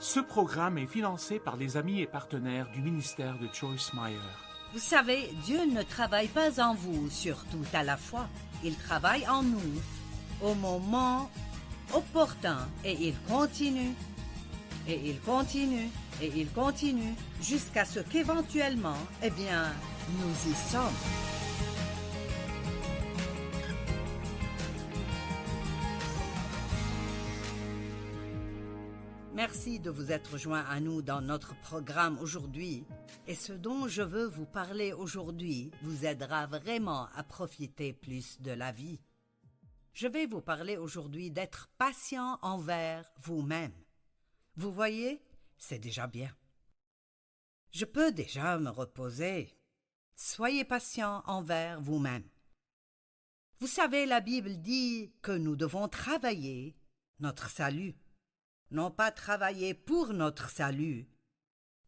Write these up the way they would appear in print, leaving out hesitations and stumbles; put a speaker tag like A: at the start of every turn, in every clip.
A: Ce programme est financé par les amis et partenaires du ministère de Joyce Meyer.
B: Vous savez, Dieu ne travaille pas en vous sur tout à la fois. Il travaille en nous au moment opportun et il continue, et il continue, et il continue jusqu'à ce qu'éventuellement, nous y sommes. Merci de vous être joints à nous dans notre programme aujourd'hui. Et ce dont je veux vous parler aujourd'hui vous aidera vraiment à profiter plus de la vie. Je vais vous parler aujourd'hui d'être patient envers vous-même. Vous voyez, c'est déjà bien. Je peux déjà me reposer. Soyez patient envers vous-même. Vous savez, la Bible dit que nous devons travailler notre salut. Non pas travailler pour notre salut,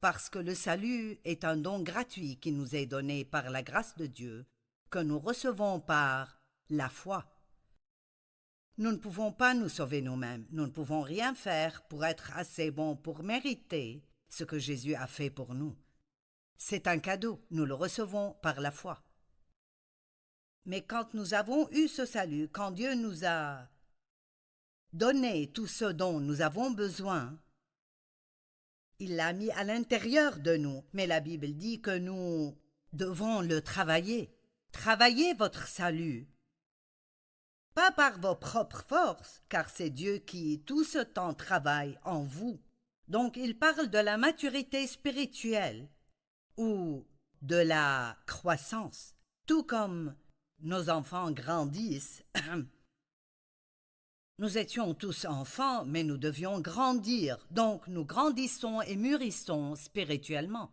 B: parce que le salut est un don gratuit qui nous est donné par la grâce de Dieu, que nous recevons par la foi. Nous ne pouvons pas nous sauver nous-mêmes, nous ne pouvons rien faire pour être assez bons pour mériter ce que Jésus a fait pour nous. C'est un cadeau, nous le recevons par la foi. Mais quand nous avons eu ce salut, quand Dieu nous a donné tout ce dont nous avons besoin, il l'a mis à l'intérieur de nous, mais la Bible dit que nous devons le travailler. Travaillez votre salut. Pas par vos propres forces, car c'est Dieu qui tout ce temps travaille en vous. Donc il parle de la maturité spirituelle ou de la croissance. Tout comme nos enfants grandissent, nous étions tous enfants, mais nous devions grandir, donc nous grandissons et mûrissons spirituellement.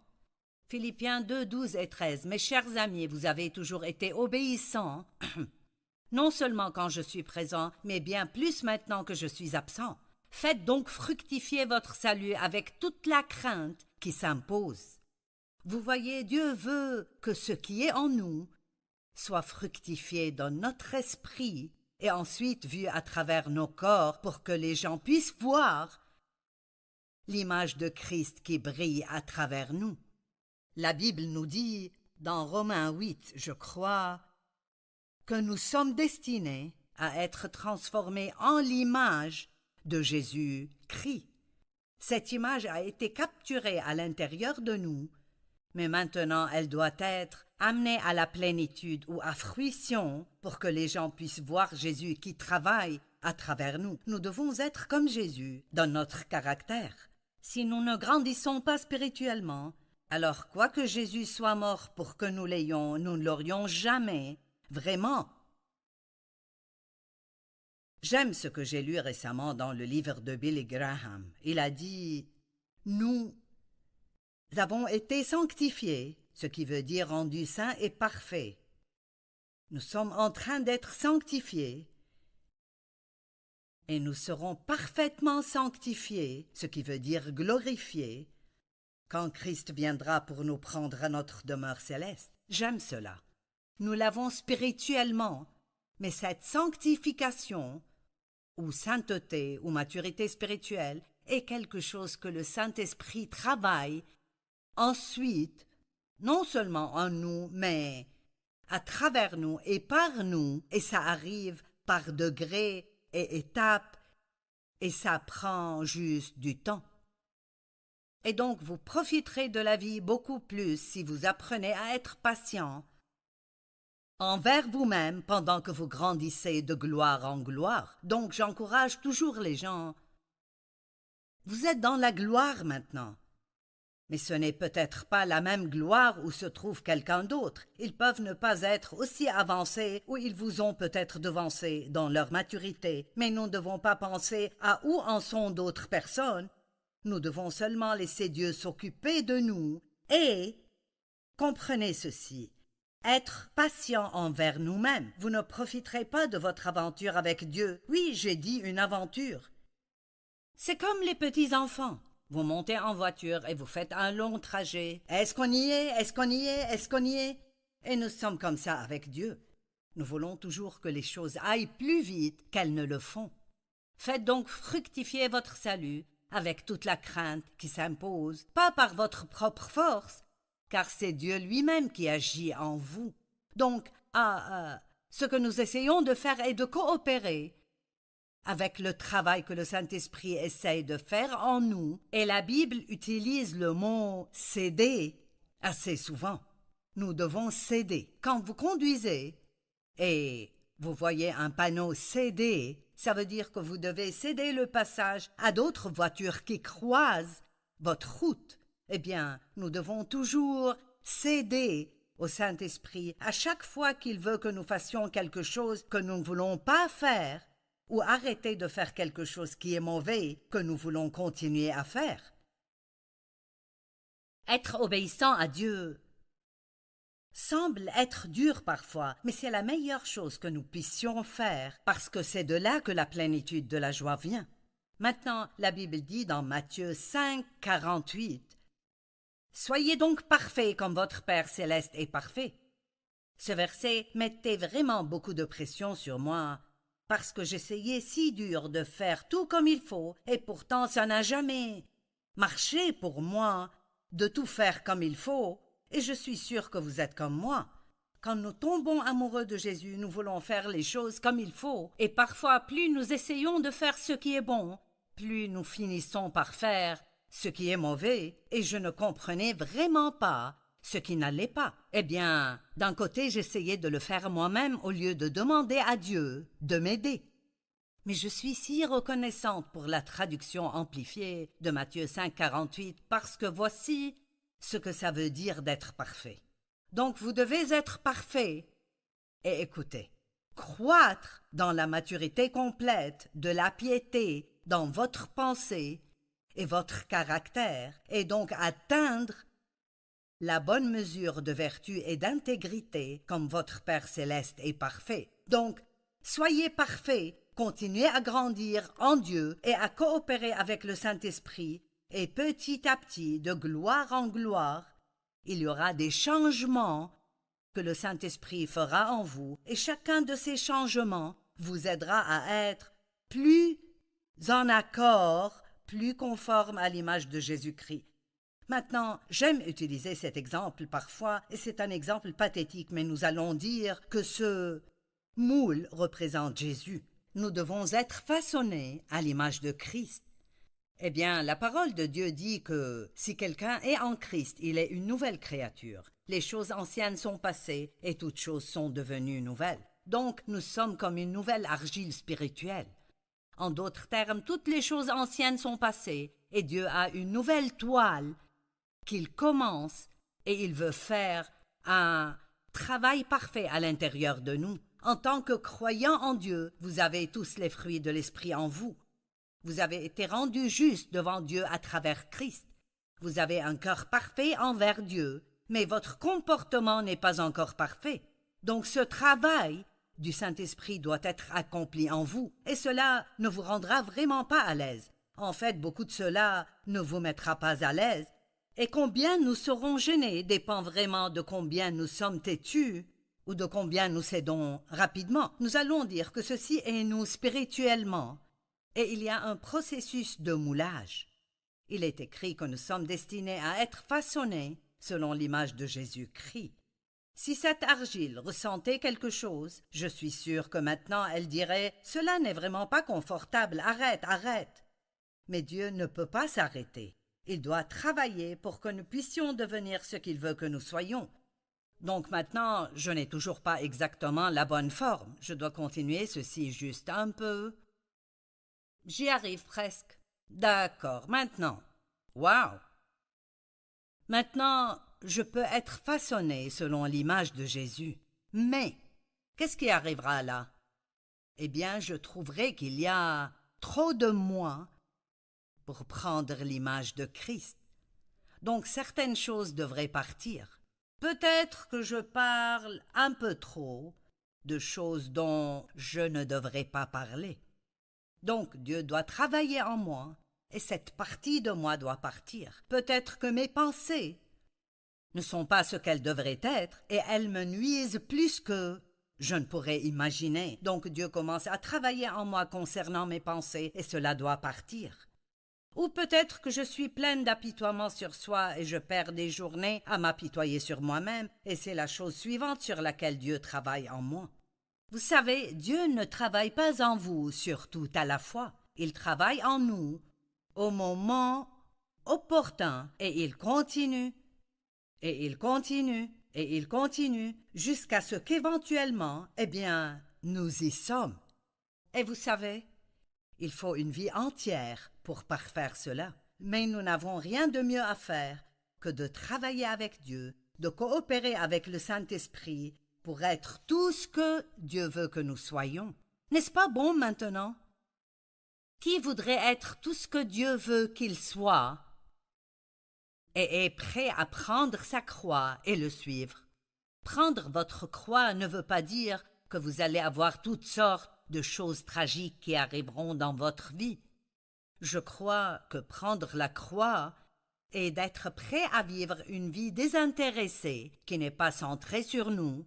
B: Philippiens 2, 12 et 13. Mes chers amis, vous avez toujours été obéissants, non seulement quand je suis présent, mais bien plus maintenant que je suis absent. Faites donc fructifier votre salut avec toute la crainte qui s'impose. Vous voyez, Dieu veut que ce qui est en nous soit fructifié dans notre esprit, et ensuite vu à travers nos corps pour que les gens puissent voir l'image de Christ qui brille à travers nous. La Bible nous dit, dans Romains 8, je crois, que nous sommes destinés à être transformés en l'image de Jésus-Christ. Cette image a été capturée à l'intérieur de nous, mais maintenant elle doit être amenée à la plénitude ou à fruition pour que les gens puissent voir Jésus qui travaille à travers nous. Nous devons être comme Jésus dans notre caractère. Si nous ne grandissons pas spirituellement, alors quoi que Jésus soit mort pour que nous l'ayons, nous ne l'aurions jamais vraiment. J'aime ce que j'ai lu récemment dans le livre de Billy Graham. Il a dit « Nous avons été sanctifiés », ce qui veut dire rendus saints et parfaits. Nous sommes en train d'être sanctifiés et nous serons parfaitement sanctifiés, ce qui veut dire glorifiés, quand Christ viendra pour nous prendre à notre demeure céleste. J'aime cela. Nous l'avons spirituellement, mais cette sanctification, ou sainteté, ou maturité spirituelle, est quelque chose que le Saint-Esprit travaille ensuite, non seulement en nous, mais à travers nous et par nous, et ça arrive par degrés et étapes, et ça prend juste du temps. Et donc vous profiterez de la vie beaucoup plus si vous apprenez à être patient envers vous-même pendant que vous grandissez de gloire en gloire. Donc j'encourage toujours les gens. Vous êtes dans la gloire maintenant. Mais ce n'est peut-être pas la même gloire où se trouve quelqu'un d'autre. Ils peuvent ne pas être aussi avancés ou ils vous ont peut-être devancé dans leur maturité. Mais nous ne devons pas penser à où en sont d'autres personnes. Nous devons seulement laisser Dieu s'occuper de nous. Et comprenez ceci, être patient envers nous-mêmes. Vous ne profiterez pas de votre aventure avec Dieu. Oui, j'ai dit une aventure. C'est comme les petits enfants. Vous montez en voiture et vous faites un long trajet. Est-ce qu'on y est? Est-ce qu'on y est? Est-ce qu'on y est? Et nous sommes comme ça avec Dieu. Nous voulons toujours que les choses aillent plus vite qu'elles ne le font. Faites donc fructifier votre salut avec toute la crainte qui s'impose, pas par votre propre force, car c'est Dieu lui-même qui agit en vous. Donc, ce que nous essayons de faire est de coopérer avec le travail que le Saint-Esprit essaye de faire en nous. Et la Bible utilise le mot « céder » assez souvent. Nous devons céder. Quand vous conduisez et vous voyez un panneau « céder », ça veut dire que vous devez céder le passage à d'autres voitures qui croisent votre route. Eh bien, nous devons toujours céder au Saint-Esprit à chaque fois qu'il veut que nous fassions quelque chose que nous ne voulons pas faire ou arrêter de faire quelque chose qui est mauvais que nous voulons continuer à faire. Être obéissant à Dieu semble être dur parfois, mais c'est la meilleure chose que nous puissions faire, parce que c'est de là que la plénitude de la joie vient. Maintenant, la Bible dit dans Matthieu 5, 48, « Soyez donc parfaits comme votre Père céleste est parfait. » Ce verset mettait vraiment beaucoup de pression sur moi, parce que j'essayais si dur de faire tout comme il faut, et pourtant ça n'a jamais marché pour moi de tout faire comme il faut. Et je suis sûre que vous êtes comme moi. Quand nous tombons amoureux de Jésus, nous voulons faire les choses comme il faut. Et parfois, plus nous essayons de faire ce qui est bon, plus nous finissons par faire ce qui est mauvais. Et je ne comprenais vraiment pas ce qui n'allait pas. Eh bien, d'un côté, j'essayais de le faire moi-même au lieu de demander à Dieu de m'aider. Mais je suis si reconnaissante pour la traduction amplifiée de Matthieu 5, 48, parce que voici ce que ça veut dire d'être parfait. Donc vous devez être parfait. Et écoutez, croître dans la maturité complète de la piété dans votre pensée et votre caractère, et donc atteindre la bonne mesure de vertu et d'intégrité comme votre Père céleste est parfait. Donc, soyez parfaits, continuez à grandir en Dieu et à coopérer avec le Saint-Esprit. Et petit à petit, de gloire en gloire, il y aura des changements que le Saint-Esprit fera en vous, et chacun de ces changements vous aidera à être plus en accord, plus conforme à l'image de Jésus-Christ. Maintenant, j'aime utiliser cet exemple parfois, et c'est un exemple pathétique, mais nous allons dire que ce moule représente Jésus. Nous devons être façonnés à l'image de Christ. Eh bien, la parole de Dieu dit que si quelqu'un est en Christ, il est une nouvelle créature. Les choses anciennes sont passées et toutes choses sont devenues nouvelles. Donc, nous sommes comme une nouvelle argile spirituelle. En d'autres termes, toutes les choses anciennes sont passées et Dieu a une nouvelle toile qu'il commence et il veut faire un travail parfait à l'intérieur de nous. En tant que croyants en Dieu, vous avez tous les fruits de l'Esprit en vous. Vous avez été rendus justes devant Dieu à travers Christ. Vous avez un cœur parfait envers Dieu, mais votre comportement n'est pas encore parfait. Donc ce travail du Saint-Esprit doit être accompli en vous, et cela ne vous rendra vraiment pas à l'aise. En fait, beaucoup de cela ne vous mettra pas à l'aise, et combien nous serons gênés dépend vraiment de combien nous sommes têtus ou de combien nous cédons rapidement. Nous allons dire que ceci est nous spirituellement. Et il y a un processus de moulage. Il est écrit que nous sommes destinés à être façonnés selon l'image de Jésus-Christ. Si cette argile ressentait quelque chose, je suis sûre que maintenant elle dirait « Cela n'est vraiment pas confortable, arrête, arrête !» Mais Dieu ne peut pas s'arrêter. Il doit travailler pour que nous puissions devenir ce qu'il veut que nous soyons. Donc maintenant, je n'ai toujours pas exactement la bonne forme. Je dois continuer ceci juste un peu. J'y arrive presque. D'accord, maintenant. Wow! Maintenant, je peux être façonné selon l'image de Jésus. Mais, qu'est-ce qui arrivera là? Eh bien, je trouverai qu'il y a trop de moi pour prendre l'image de Christ. Donc, certaines choses devraient partir. Peut-être que je parle un peu trop de choses dont je ne devrais pas parler. Donc Dieu doit travailler en moi, et cette partie de moi doit partir. Peut-être que mes pensées ne sont pas ce qu'elles devraient être, et elles me nuisent plus que je ne pourrais imaginer. Donc Dieu commence à travailler en moi concernant mes pensées, et cela doit partir. Ou peut-être que je suis pleine d'apitoiement sur soi et je perds des journées à m'apitoyer sur moi-même, et c'est la chose suivante sur laquelle Dieu travaille en moi. Vous savez, Dieu ne travaille pas en vous sur tout à la fois. Il travaille en nous au moment opportun, et il continue, et il continue, et il continue, jusqu'à ce qu'éventuellement, nous y sommes. Et vous savez, il faut une vie entière pour parfaire cela. Mais nous n'avons rien de mieux à faire que de travailler avec Dieu, de coopérer avec le Saint-Esprit pour être tout ce que Dieu veut que nous soyons. N'est-ce pas bon maintenant? Qui voudrait être tout ce que Dieu veut qu'il soit et est prêt à prendre sa croix et le suivre? Prendre votre croix ne veut pas dire que vous allez avoir toutes sortes de choses tragiques qui arriveront dans votre vie. Je crois que prendre la croix est d'être prêt à vivre une vie désintéressée qui n'est pas centrée sur nous,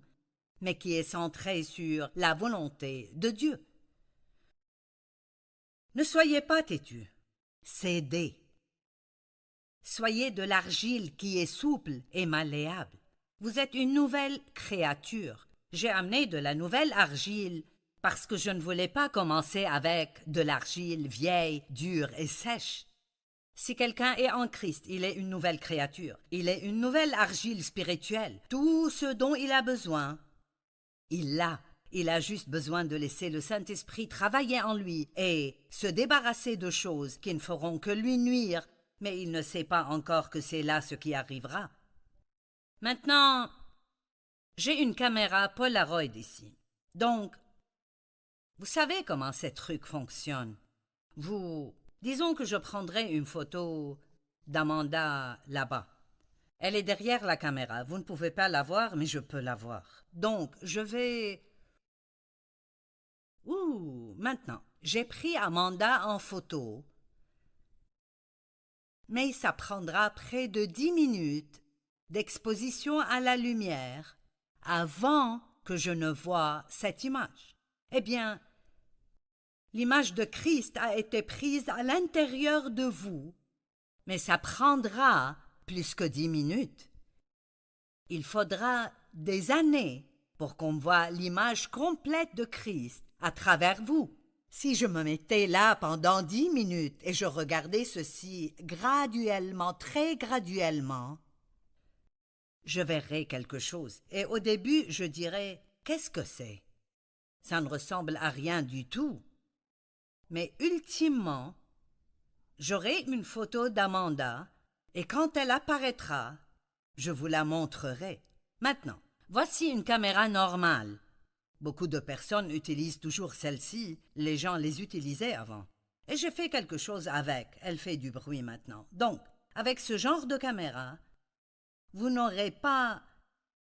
B: mais qui est centrée sur la volonté de Dieu. Ne soyez pas têtus, cédez. Soyez de l'argile qui est souple et malléable. Vous êtes une nouvelle créature. J'ai amené de la nouvelle argile parce que je ne voulais pas commencer avec de l'argile vieille, dure et sèche. Si quelqu'un est en Christ, il est une nouvelle créature. Il est une nouvelle argile spirituelle. Tout ce dont il a besoin, il l'a. Il a juste besoin de laisser le Saint-Esprit travailler en lui et se débarrasser de choses qui ne feront que lui nuire, mais il ne sait pas encore que c'est là ce qui arrivera. Maintenant, j'ai une caméra Polaroid ici. Donc, vous savez comment ces trucs fonctionnent. Disons que je prendrai une photo d'Amanda là-bas. Elle est derrière la caméra. Vous ne pouvez pas la voir, mais je peux la voir. Donc, je vais... Maintenant, j'ai pris Amanda en photo, mais ça prendra près de 10 minutes d'exposition à la lumière avant que je ne voie cette image. L'image de Christ a été prise à l'intérieur de vous, mais ça prendra plus que 10 minutes. Il faudra des années pour qu'on voie l'image complète de Christ à travers vous. Si je me mettais là pendant 10 minutes et je regardais ceci graduellement, très graduellement, je verrais quelque chose. Et au début, je dirais, qu'est-ce que c'est? Ça ne ressemble à rien du tout. Mais ultimement, j'aurai une photo d'Amanda et quand elle apparaîtra, je vous la montrerai. Maintenant, voici une caméra normale. Beaucoup de personnes utilisent toujours celle-ci, les gens les utilisaient avant. Et j'ai fait quelque chose avec, elle fait du bruit maintenant. Donc, avec ce genre de caméra, vous n'aurez pas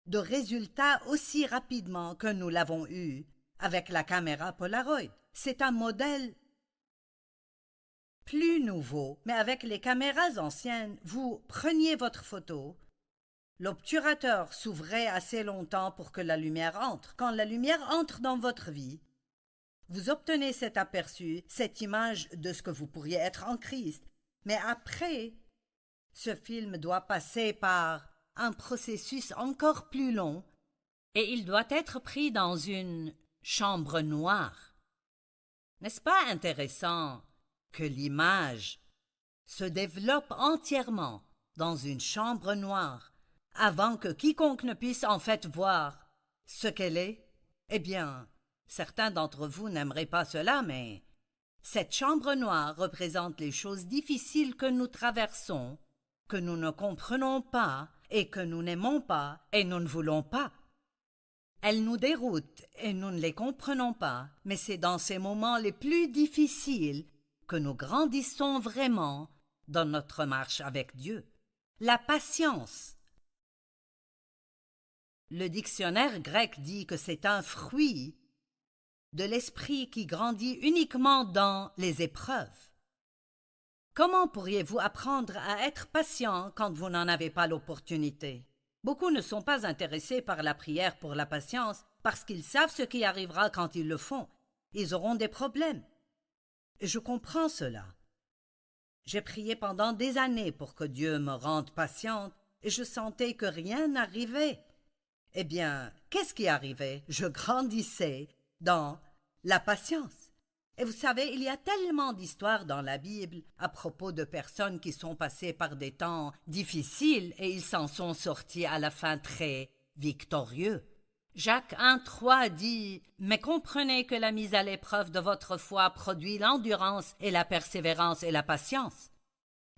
B: de résultat aussi rapidement que nous l'avons eu avec la caméra Polaroid. C'est un modèle plus nouveau, mais avec les caméras anciennes, vous preniez votre photo, l'obturateur s'ouvrait assez longtemps pour que la lumière entre. Quand la lumière entre dans votre vie, vous obtenez cet aperçu, cette image de ce que vous pourriez être en Christ. Mais après, ce film doit passer par un processus encore plus long et il doit être pris dans une chambre noire. N'est-ce pas intéressant que l'image se développe entièrement dans une chambre noire avant que quiconque ne puisse en fait voir ce qu'elle est? Certains d'entre vous n'aimeraient pas cela, mais cette chambre noire représente les choses difficiles que nous traversons, que nous ne comprenons pas et que nous n'aimons pas et nous ne voulons pas. Elles nous déroutent et nous ne les comprenons pas, mais c'est dans ces moments les plus difficiles que nous grandissons vraiment dans notre marche avec Dieu. La patience. Le dictionnaire grec dit que c'est un fruit de l'esprit qui grandit uniquement dans les épreuves. Comment pourriez-vous apprendre à être patient quand vous n'en avez pas l'opportunité? Beaucoup ne sont pas intéressés par la prière pour la patience parce qu'ils savent ce qui arrivera quand ils le font. Ils auront des problèmes. Je comprends cela. J'ai prié pendant des années pour que Dieu me rende patiente, et je sentais que rien n'arrivait. Eh bien, qu'est-ce qui arrivait? Je grandissais dans la patience. Et vous savez, il y a tellement d'histoires dans la Bible à propos de personnes qui sont passées par des temps difficiles et ils s'en sont sortis à la fin très victorieux. Jacques 1,3 dit « Mais comprenez que la mise à l'épreuve de votre foi produit l'endurance et la persévérance et la patience. »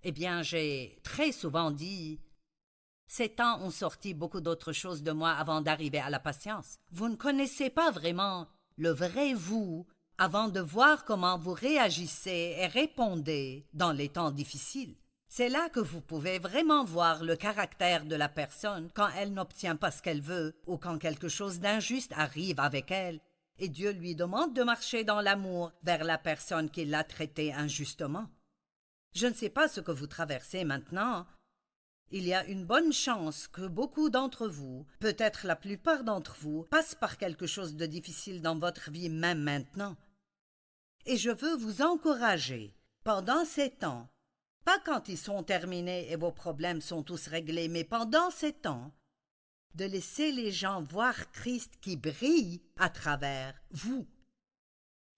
B: Eh bien, j'ai très souvent dit « Ces temps ont sorti beaucoup d'autres choses de moi avant d'arriver à la patience. Vous ne connaissez pas vraiment le vrai vous avant de voir comment vous réagissez et répondez dans les temps difficiles. C'est là que vous pouvez vraiment voir le caractère de la personne quand elle n'obtient pas ce qu'elle veut ou quand quelque chose d'injuste arrive avec elle et Dieu lui demande de marcher dans l'amour vers la personne qui l'a traitée injustement. Je ne sais pas ce que vous traversez maintenant. Il y a une bonne chance que beaucoup d'entre vous, peut-être la plupart d'entre vous, passent par quelque chose de difficile dans votre vie même maintenant. Et je veux vous encourager, pendant ces temps, pas quand ils sont terminés et vos problèmes sont tous réglés, mais pendant ces temps, de laisser les gens voir Christ qui brille à travers vous.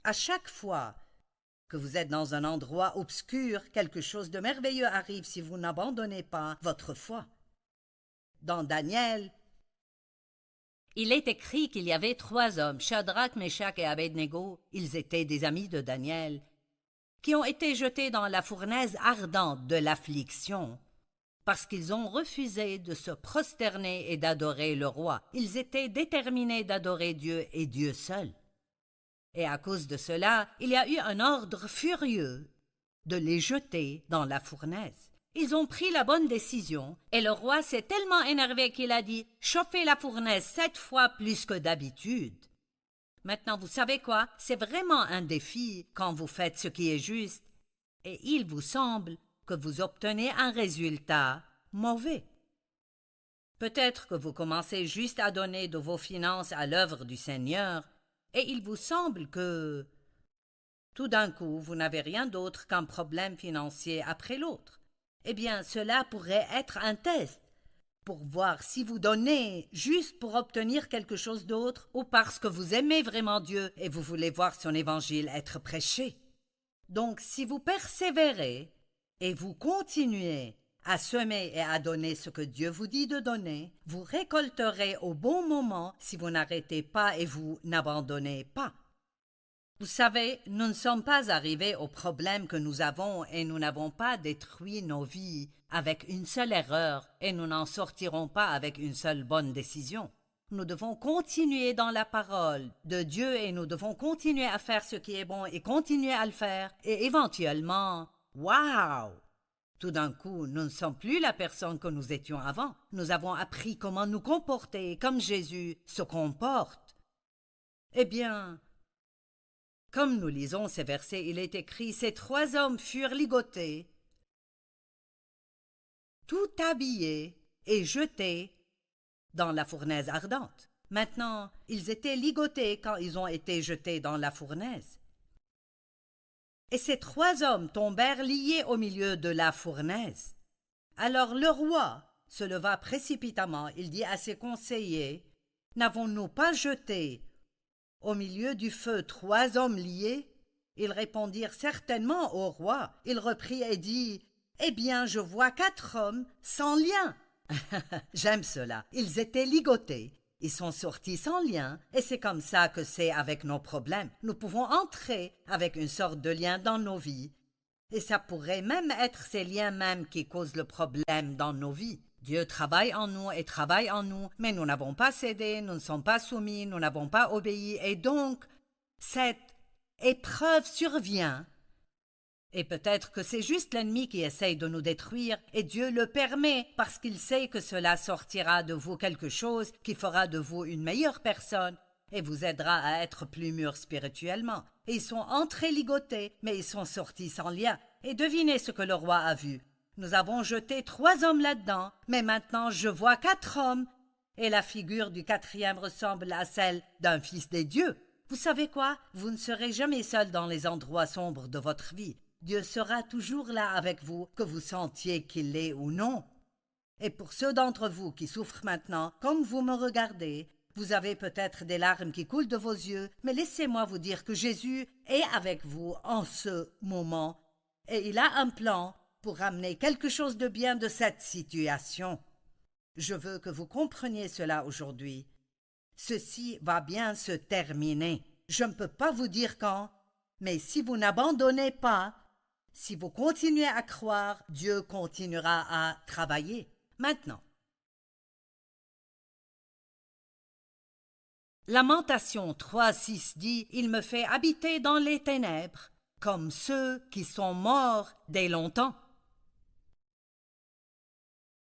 B: À chaque fois que vous êtes dans un endroit obscur, quelque chose de merveilleux arrive si vous n'abandonnez pas votre foi. Dans Daniel, il est écrit qu'il y avait 3 hommes, Shadrach, Meshach et Abednego, ils étaient des amis de Daniel, qui ont été jetés dans la fournaise ardente de l'affliction, parce qu'ils ont refusé de se prosterner et d'adorer le roi. Ils étaient déterminés d'adorer Dieu et Dieu seul. Et à cause de cela, il y a eu un ordre furieux de les jeter dans la fournaise. Ils ont pris la bonne décision, et le roi s'est tellement énervé qu'il a dit « Chauffez la fournaise 7 fois plus que d'habitude ». Maintenant, vous savez quoi? C'est vraiment un défi quand vous faites ce qui est juste, et il vous semble que vous obtenez un résultat mauvais. Peut-être que vous commencez juste à donner de vos finances à l'œuvre du Seigneur, et il vous semble que, tout d'un coup, vous n'avez rien d'autre qu'un problème financier après l'autre. Eh bien, cela pourrait être un test pour voir si vous donnez juste pour obtenir quelque chose d'autre ou parce que vous aimez vraiment Dieu et vous voulez voir son évangile être prêché. Donc, si vous persévérez et vous continuez à semer et à donner ce que Dieu vous dit de donner, vous récolterez au bon moment si vous n'arrêtez pas et vous n'abandonnez pas. Vous savez, nous ne sommes pas arrivés au problème que nous avons et nous n'avons pas détruit nos vies avec une seule erreur et nous n'en sortirons pas avec une seule bonne décision. Nous devons continuer dans la parole de Dieu et nous devons continuer à faire ce qui est bon et continuer à le faire et éventuellement, waouh! Tout d'un coup, nous ne sommes plus la personne que nous étions avant. Nous avons appris comment nous comporter comme Jésus se comporte. Eh bien, comme nous lisons ces versets, il est écrit « Ces 3 hommes furent ligotés, tout habillés et jetés dans la fournaise ardente. » Maintenant, ils étaient ligotés quand ils ont été jetés dans la fournaise. Et ces 3 hommes tombèrent liés au milieu de la fournaise. Alors le roi se leva précipitamment. Il dit à ses conseillers « N'avons-nous pas jeté au milieu du feu 3 hommes liés? » Ils répondirent certainement au roi. Il reprit et dit « Eh bien, je vois 4 hommes sans lien. » J'aime cela. Ils étaient ligotés. Ils sont sortis sans lien, et c'est comme ça que c'est avec nos problèmes. Nous pouvons entrer avec une sorte de lien dans nos vies, et ça pourrait même être ces liens mêmes qui causent le problème dans nos vies. Dieu travaille en nous et travaille en nous, mais nous n'avons pas cédé, nous ne sommes pas soumis, nous n'avons pas obéi, et donc cette épreuve survient. Et peut-être que c'est juste l'ennemi qui essaye de nous détruire, et Dieu le permet parce qu'il sait que cela sortira de vous quelque chose qui fera de vous une meilleure personne et vous aidera à être plus mûr spirituellement. Et ils sont entrés ligotés, mais ils sont sortis sans lien. Et devinez ce que le roi a vu. Nous avons jeté 3 hommes là-dedans, mais maintenant je vois 4 hommes, et la figure du 4e ressemble à celle d'un fils des dieux. Vous savez quoi? Vous ne serez jamais seul dans les endroits sombres de votre vie. Dieu sera toujours là avec vous, que vous sentiez qu'il l'est ou non. Et pour ceux d'entre vous qui souffrent maintenant, comme vous me regardez, vous avez peut-être des larmes qui coulent de vos yeux, mais laissez-moi vous dire que Jésus est avec vous en ce moment, et il a un plan pour amener quelque chose de bien de cette situation. Je veux que vous compreniez cela aujourd'hui. Ceci va bien se terminer. Je ne peux pas vous dire quand, mais si vous n'abandonnez pas, si vous continuez à croire, Dieu continuera à travailler. Maintenant, Lamentation 3:6 dit « Il me fait habiter dans les ténèbres, comme ceux qui sont morts dès longtemps. »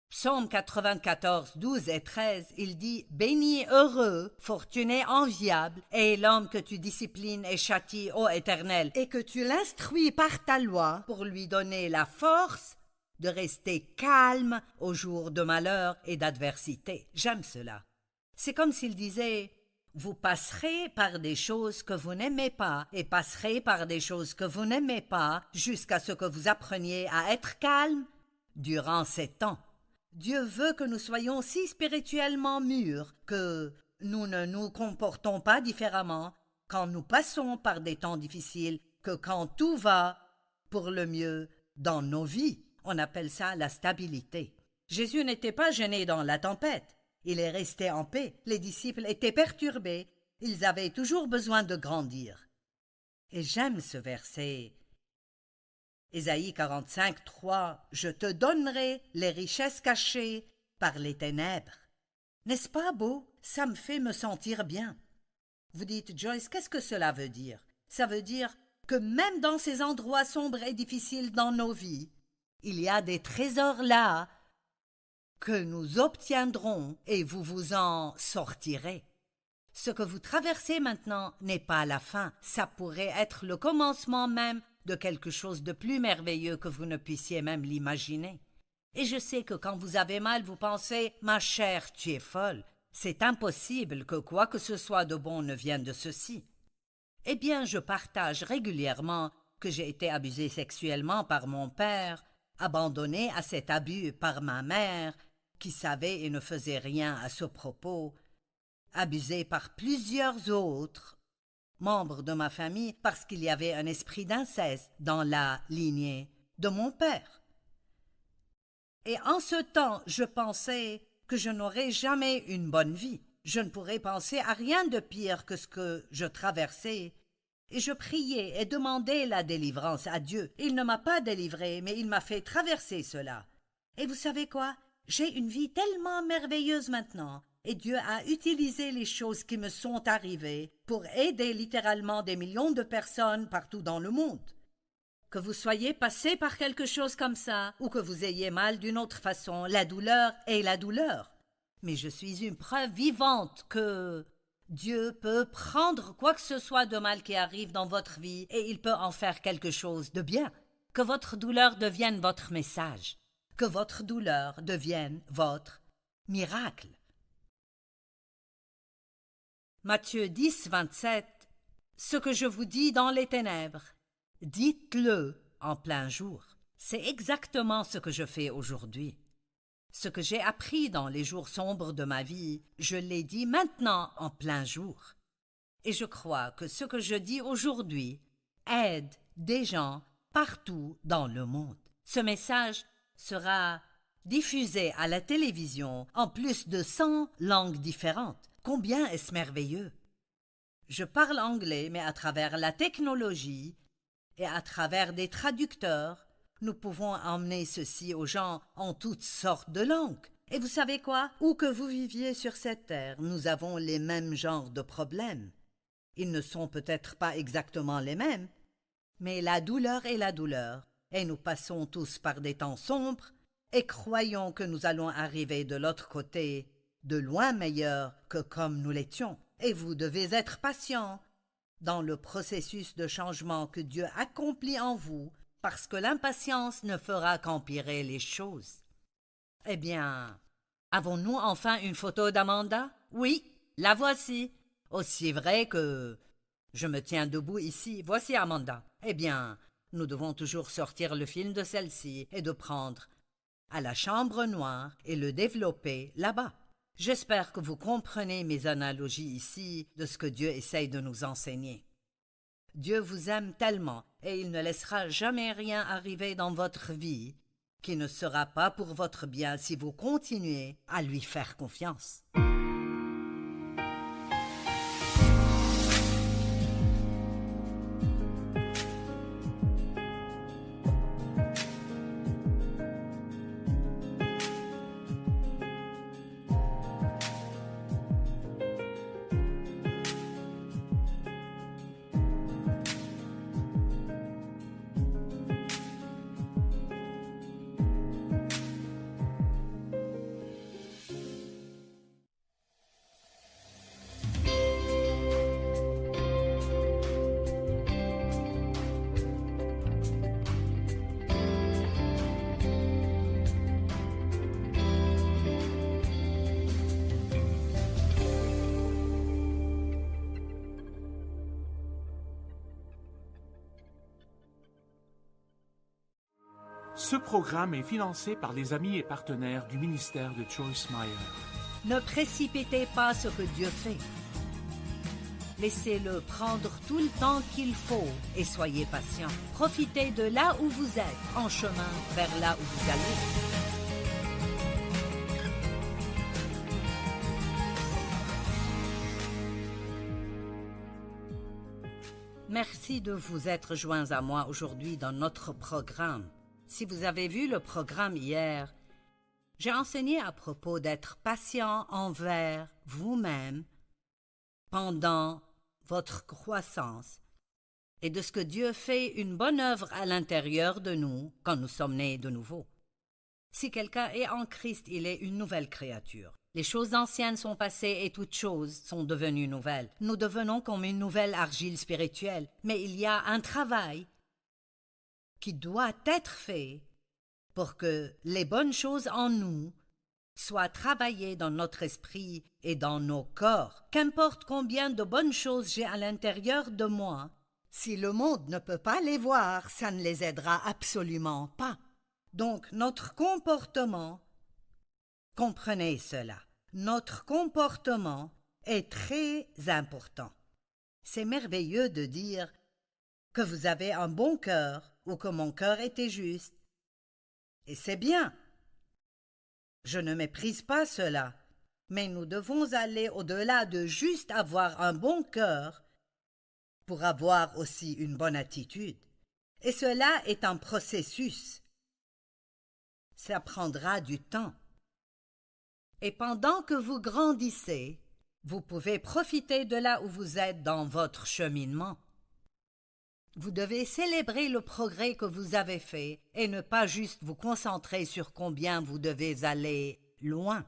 B: Psaume 94, 12 et 13, il dit « Béni, heureux, fortuné, enviable, est l'homme que tu disciplines et châties, ô Éternel, et que tu l'instruis par ta loi pour lui donner la force de rester calme au jour de malheur et d'adversité. » J'aime cela. C'est comme s'il disait « Vous passerez par des choses que vous n'aimez pas et passerez par des choses que vous n'aimez pas jusqu'à ce que vous appreniez à être calme durant ces temps. » Dieu veut que nous soyons si spirituellement mûrs que nous ne nous comportons pas différemment quand nous passons par des temps difficiles que quand tout va pour le mieux dans nos vies. On appelle ça la stabilité. Jésus n'était pas gêné dans la tempête. Il est resté en paix. Les disciples étaient perturbés. Ils avaient toujours besoin de grandir. Et j'aime ce verset. Ésaïe 45, 3, « Je te donnerai les richesses cachées par les ténèbres. » N'est-ce pas beau? Ça me fait me sentir bien. Vous dites, Joyce, qu'est-ce que cela veut dire? Ça veut dire que même dans ces endroits sombres et difficiles dans nos vies, il y a des trésors là que nous obtiendrons et vous vous en sortirez. Ce que vous traversez maintenant n'est pas la fin, ça pourrait être le commencement même de quelque chose de plus merveilleux que vous ne puissiez même l'imaginer. Et je sais que quand vous avez mal, vous pensez « Ma chère, tu es folle. C'est impossible que quoi que ce soit de bon ne vienne de ceci. » Eh bien, je partage régulièrement que j'ai été abusée sexuellement par mon père, abandonnée à cet abus par ma mère, qui savait et ne faisait rien à ce propos, abusée par plusieurs autres membres de ma famille parce qu'il y avait un esprit d'inceste dans la lignée de mon père. Et en ce temps, je pensais que je n'aurais jamais une bonne vie. Je ne pourrais penser à rien de pire que ce que je traversais. Et je priais et demandais la délivrance à Dieu. Il ne m'a pas délivré, mais il m'a fait traverser cela. Et vous savez quoi? J'ai une vie tellement merveilleuse maintenant. Et Dieu a utilisé les choses qui me sont arrivées pour aider littéralement des millions de personnes partout dans le monde. Que vous soyez passé par quelque chose comme ça, ou que vous ayez mal d'une autre façon, la douleur est la douleur. Mais je suis une preuve vivante que Dieu peut prendre quoi que ce soit de mal qui arrive dans votre vie et il peut en faire quelque chose de bien. Que votre douleur devienne votre message. Que votre douleur devienne votre miracle. Matthieu 10, 27. Ce que je vous dis dans les ténèbres, dites-le en plein jour. C'est exactement ce que je fais aujourd'hui. Ce que j'ai appris dans les jours sombres de ma vie, je l'ai dit maintenant en plein jour. Et je crois que ce que je dis aujourd'hui aide des gens partout dans le monde. Ce message sera diffusé à la télévision en plus de 100 langues différentes. Combien est-ce merveilleux! Je parle anglais, mais à travers la technologie et à travers des traducteurs, nous pouvons emmener ceci aux gens en toutes sortes de langues. Et vous savez quoi? Où que vous viviez sur cette terre, nous avons les mêmes genres de problèmes. Ils ne sont peut-être pas exactement les mêmes, mais la douleur est la douleur, et nous passons tous par des temps sombres, et croyons que nous allons arriver de l'autre côté de loin meilleur que comme nous l'étions. Et vous devez être patient dans le processus de changement que Dieu accomplit en vous, parce que l'impatience ne fera qu'empirer les choses. Eh bien, avons-nous enfin une photo d'Amanda? Oui, la voici. Aussi vrai que je me tiens debout ici. Voici Amanda. Eh bien, Nous devons toujours sortir le film de celle-ci et de prendre à la chambre noire et le développer là-bas. J'espère que vous comprenez mes analogies ici de ce que Dieu essaye de nous enseigner. Dieu vous aime tellement et il ne laissera jamais rien arriver dans votre vie qui ne sera pas pour votre bien si vous continuez à lui faire confiance.
A: Ce programme est financé par les amis et partenaires du ministère de Joyce Meyer.
B: Ne précipitez pas ce que Dieu fait. Laissez-le prendre tout le temps qu'il faut et soyez patient. Profitez de là où vous êtes, en chemin vers là où vous allez. Merci de vous être joints à moi aujourd'hui dans notre programme. Si vous avez vu le programme hier, j'ai enseigné à propos d'être patient envers vous-même pendant votre croissance et de ce que Dieu fait une bonne œuvre à l'intérieur de nous quand nous sommes nés de nouveau. Si quelqu'un est en Christ, il est une nouvelle créature. Les choses anciennes sont passées et toutes choses sont devenues nouvelles. Nous devenons comme une nouvelle argile spirituelle, mais il y a un travail qui doit être fait pour que les bonnes choses en nous soient travaillées dans notre esprit et dans nos corps. Qu'importe combien de bonnes choses j'ai à l'intérieur de moi, si le monde ne peut pas les voir, ça ne les aidera absolument pas. Donc notre comportement, comprenez cela, notre comportement est très important. C'est merveilleux de dire que vous avez un bon cœur ou que mon cœur était juste. Et c'est bien. Je ne méprise pas cela, mais nous devons aller au-delà de juste avoir un bon cœur pour avoir aussi une bonne attitude. Et cela est un processus. Ça prendra du temps. Et pendant que vous grandissez, vous pouvez profiter de là où vous êtes dans votre cheminement. Vous devez célébrer le progrès que vous avez fait et ne pas juste vous concentrer sur combien vous devez aller loin.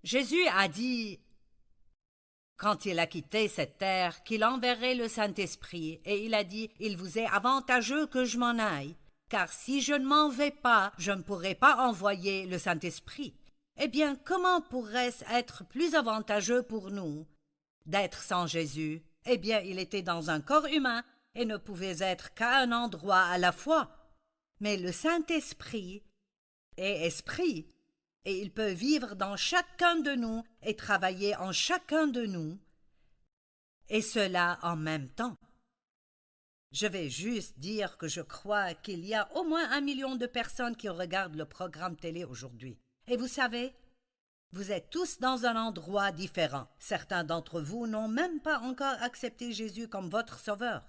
B: Jésus a dit, quand il a quitté cette terre, qu'il enverrait le Saint-Esprit, et il a dit, « Il vous est avantageux que je m'en aille, car si je ne m'en vais pas, je ne pourrai pas envoyer le Saint-Esprit. » Eh bien, comment pourrait-ce être plus avantageux pour nous d'être sans Jésus? Eh bien, il était dans un corps humain, et ne pouvait être qu'à un endroit à la fois. Mais le Saint-Esprit est esprit, et il peut vivre dans chacun de nous et travailler en chacun de nous, et cela en même temps. Je vais juste dire que je crois qu'il y a au moins 1 million de personnes qui regardent le programme télé aujourd'hui. Et vous savez, vous êtes tous dans un endroit différent. Certains d'entre vous n'ont même pas encore accepté Jésus comme votre sauveur.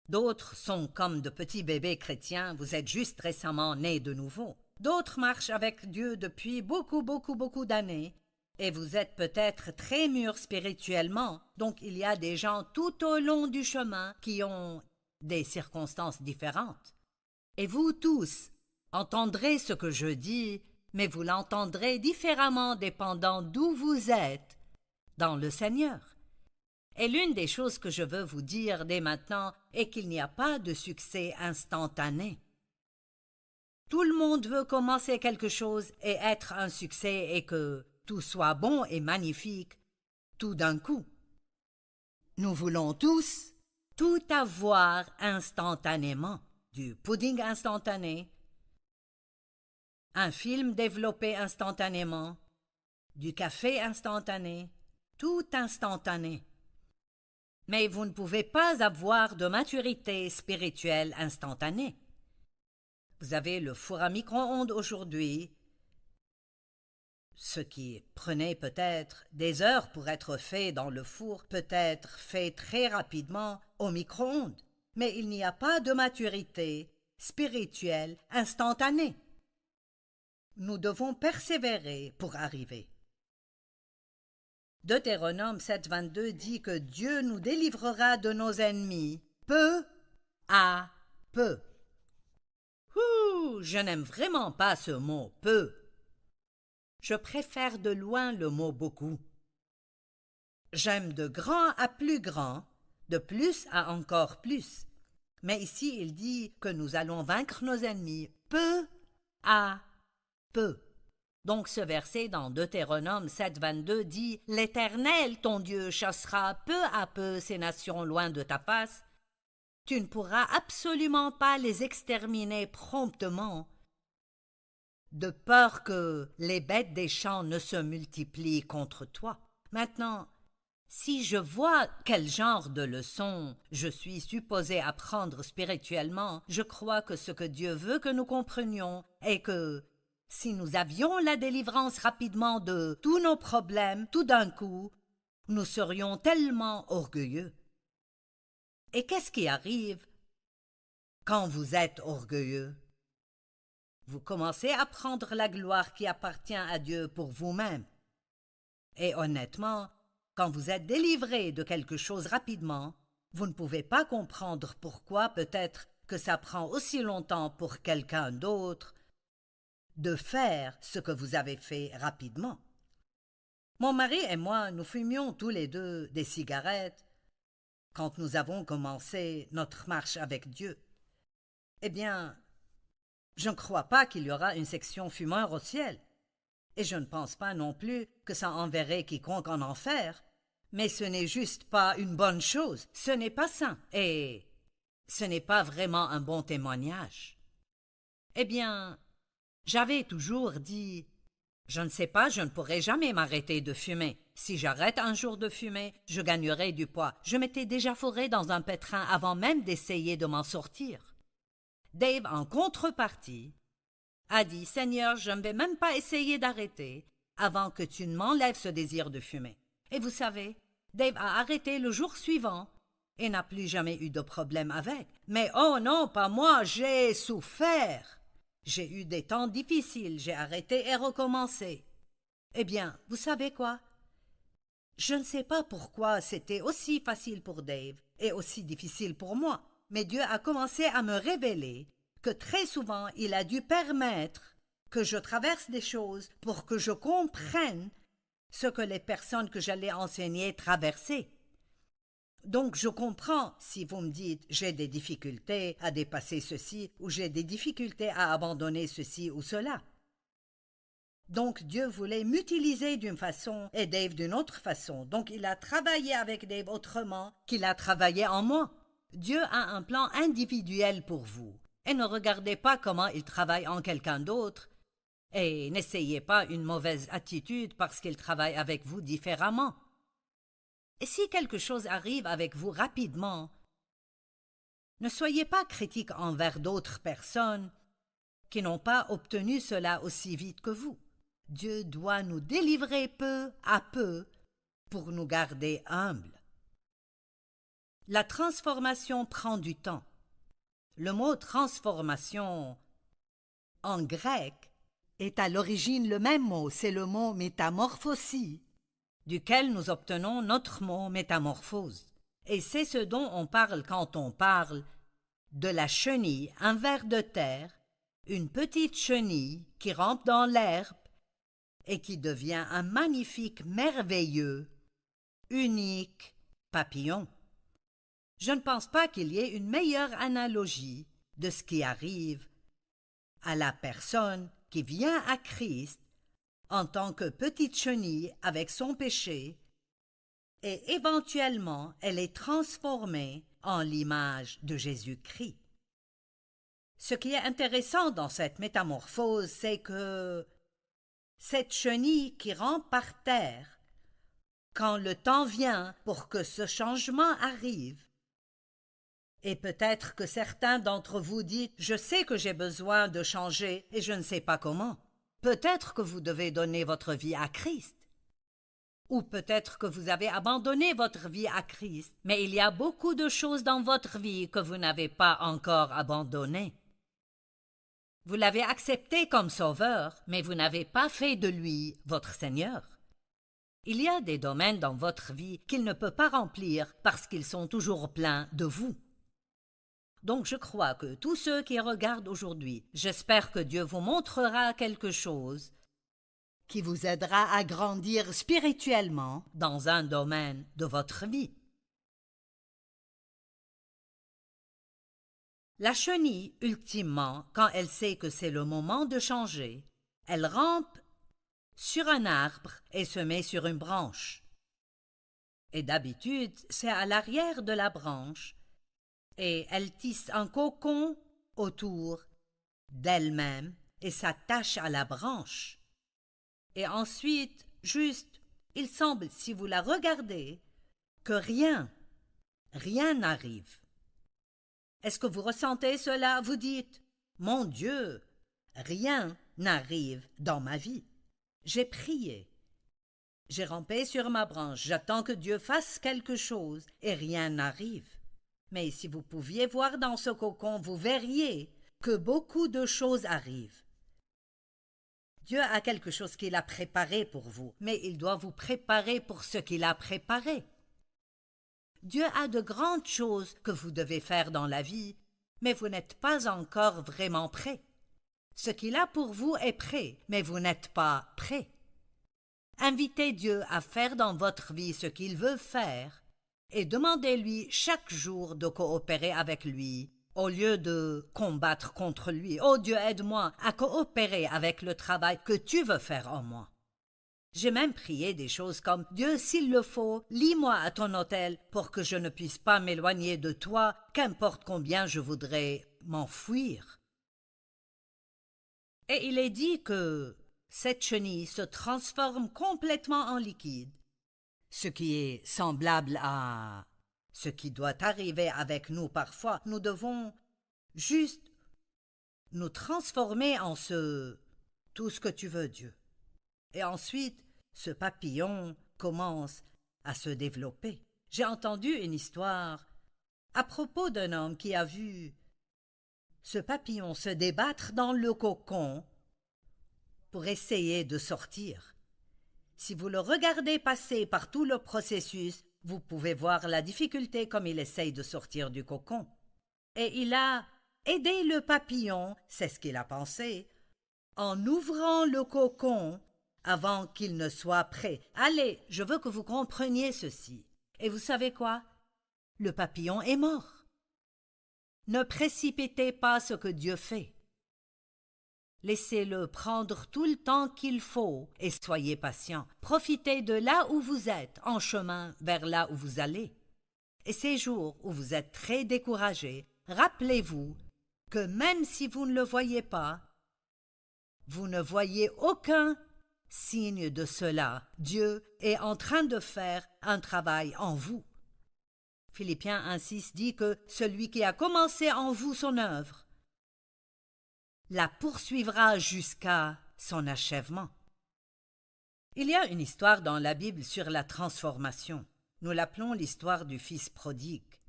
B: D'autres sont comme de petits bébés chrétiens, vous êtes juste récemment nés de nouveau. D'autres marchent avec Dieu depuis beaucoup d'années, et vous êtes peut-être très mûrs spirituellement, donc il y a des gens tout au long du chemin qui ont des circonstances différentes. Et vous tous entendrez ce que je dis, mais vous l'entendrez différemment dépendant d'où vous êtes dans le Seigneur. Et l'une des choses que je veux vous dire dès maintenant est qu'il n'y a pas de succès instantané. Tout le monde veut commencer quelque chose et être un succès et que tout soit bon et magnifique tout d'un coup. Nous voulons tous tout avoir instantanément. Du pudding instantané, un film développé instantanément, du café instantané, tout instantané. Mais vous ne pouvez pas avoir de maturité spirituelle instantanée. Vous avez le four à micro-ondes aujourd'hui, ce qui prenait peut-être des heures pour être fait dans le four peut être fait très rapidement au micro-ondes. Mais il n'y a pas de maturité spirituelle instantanée. Nous devons persévérer pour arriver. Deutéronome 7,22 dit que Dieu nous délivrera de nos ennemis peu à peu. Je n'aime vraiment pas ce mot « peu ». Je préfère de loin le mot « beaucoup ». J'aime de grand à plus grand, de plus à encore plus. Mais ici, il dit que nous allons vaincre nos ennemis peu à peu. Donc ce verset dans Deutéronome 7,22 dit « L'Éternel, ton Dieu, chassera peu à peu ces nations loin de ta face. Tu ne pourras absolument pas les exterminer promptement, de peur que les bêtes des champs ne se multiplient contre toi. » Maintenant, si je vois quel genre de leçon je suis supposé apprendre spirituellement, je crois que ce que Dieu veut que nous comprenions est que si nous avions la délivrance rapidement de tous nos problèmes tout d'un coup, nous serions tellement orgueilleux. Et qu'est-ce qui arrive quand vous êtes orgueilleux? Vous commencez à prendre la gloire qui appartient à Dieu pour vous-même. Et honnêtement, quand vous êtes délivré de quelque chose rapidement, vous ne pouvez pas comprendre pourquoi peut-être que ça prend aussi longtemps pour quelqu'un d'autre de faire ce que vous avez fait rapidement. Mon mari et moi, nous fumions tous les deux des cigarettes quand nous avons commencé notre marche avec Dieu. Eh bien, je ne crois pas qu'il y aura une section fumeur au ciel. Et je ne pense pas non plus que ça enverrait quiconque en enfer. Mais ce n'est juste pas une bonne chose, ce n'est pas sain, et ce n'est pas vraiment un bon témoignage. Eh bien, j'avais toujours dit, je ne sais pas, je ne pourrai jamais m'arrêter de fumer. Si j'arrête un jour de fumer, je gagnerai du poids. Je m'étais déjà fourré dans un pétrin avant même d'essayer de m'en sortir. Dave, en contrepartie, a dit, Seigneur, je ne vais même pas essayer d'arrêter avant que tu ne m'enlèves ce désir de fumer. Et vous savez, Dave a arrêté le jour suivant et n'a plus jamais eu de problème avec. Mais oh non, pas moi, j'ai souffert. J'ai eu des temps difficiles, j'ai arrêté et recommencé. Eh bien, vous savez quoi? Je ne sais pas pourquoi c'était aussi facile pour Dave et aussi difficile pour moi, mais Dieu a commencé à me révéler que très souvent il a dû permettre que je traverse des choses pour que je comprenne ce que les personnes que j'allais enseigner traversaient. Donc je comprends si vous me dites j'ai des difficultés à dépasser ceci ou j'ai des difficultés à abandonner ceci ou cela. Donc Dieu voulait m'utiliser d'une façon et Dave d'une autre façon. Donc il a travaillé avec Dave autrement qu'il a travaillé en moi. Dieu a un plan individuel pour vous. Et ne regardez pas comment il travaille en quelqu'un d'autre. Et n'essayez pas une mauvaise attitude parce qu'il travaille avec vous différemment. Et si quelque chose arrive avec vous rapidement, ne soyez pas critique envers d'autres personnes qui n'ont pas obtenu cela aussi vite que vous. Dieu doit nous délivrer peu à peu pour nous garder humbles. La transformation prend du temps. Le mot transformation en grec est à l'origine le même mot, c'est le mot métamorphosie, duquel nous obtenons notre mot métamorphose. Et c'est ce dont on parle quand on parle de la chenille, un ver de terre, une petite chenille qui rampe dans l'herbe et qui devient un magnifique, merveilleux, unique papillon. Je ne pense pas qu'il y ait une meilleure analogie de ce qui arrive à la personne qui vient à Christ en tant que petite chenille avec son péché et éventuellement elle est transformée en l'image de Jésus-Christ. Ce qui est intéressant dans cette métamorphose, c'est que cette chenille qui rampe par terre, quand le temps vient pour que ce changement arrive, et peut-être que certains d'entre vous disent « Je sais que j'ai besoin de changer et je ne sais pas comment ». Peut-être que vous devez donner votre vie à Christ. Ou peut-être que vous avez abandonné votre vie à Christ, mais il y a beaucoup de choses dans votre vie que vous n'avez pas encore abandonnées. Vous l'avez accepté comme sauveur, mais vous n'avez pas fait de lui votre Seigneur. Il y a des domaines dans votre vie qu'il ne peut pas remplir parce qu'ils sont toujours pleins de vous. Donc je crois que tous ceux qui regardent aujourd'hui, j'espère que Dieu vous montrera quelque chose qui vous aidera à grandir spirituellement dans un domaine de votre vie. La chenille, ultimement, quand elle sait que c'est le moment de changer, elle rampe sur un arbre et se met sur une branche. Et d'habitude, c'est à l'arrière de la branche, et elle tisse un cocon autour d'elle-même et s'attache à la branche. Et ensuite, juste, il semble, si vous la regardez, que rien n'arrive. Est-ce que vous ressentez cela? Vous dites, « Mon Dieu, rien n'arrive dans ma vie. J'ai prié. J'ai rampé sur ma branche. J'attends que Dieu fasse quelque chose et rien n'arrive. » Mais si vous pouviez voir dans ce cocon, vous verriez que beaucoup de choses arrivent. Dieu a quelque chose qu'il a préparé pour vous, mais il doit vous préparer pour ce qu'il a préparé. Dieu a de grandes choses que vous devez faire dans la vie, mais vous n'êtes pas encore vraiment prêt. Ce qu'il a pour vous est prêt, mais vous n'êtes pas prêt. Invitez Dieu à faire dans votre vie ce qu'il veut faire et demandez-lui chaque jour de coopérer avec lui au lieu de combattre contre lui. « Oh Dieu, aide-moi à coopérer avec le travail que tu veux faire en moi. » J'ai même prié des choses comme « Dieu, s'il le faut, lie-moi à ton autel pour que je ne puisse pas m'éloigner de toi, qu'importe combien je voudrais m'enfuir. » Et il est dit que cette chenille se transforme complètement en liquide, ce qui est semblable à ce qui doit arriver avec nous parfois. Nous devons juste nous transformer en tout ce que tu veux, Dieu. Et ensuite, ce papillon commence à se développer. J'ai entendu une histoire à propos d'un homme qui a vu ce papillon se débattre dans le cocon pour essayer de sortir. Si vous le regardez passer par tout le processus, vous pouvez voir la difficulté comme il essaye de sortir du cocon. Et il a aidé le papillon, c'est ce qu'il a pensé, en ouvrant le cocon avant qu'il ne soit prêt. Allez, je veux que vous compreniez ceci. Et vous savez quoi? Le papillon est mort. Ne précipitez pas ce que Dieu fait. Laissez-le prendre tout le temps qu'il faut et soyez patient. Profitez de là où vous êtes, en chemin vers là où vous allez. Et ces jours où vous êtes très découragé, rappelez-vous que même si vous ne le voyez pas, vous ne voyez aucun signe de cela. Dieu est en train de faire un travail en vous. Philippiens 1,6 dit que celui qui a commencé en vous son œuvre la poursuivra jusqu'à son achèvement. Il y a une histoire dans la Bible sur la transformation. Nous l'appelons l'histoire du fils prodigue.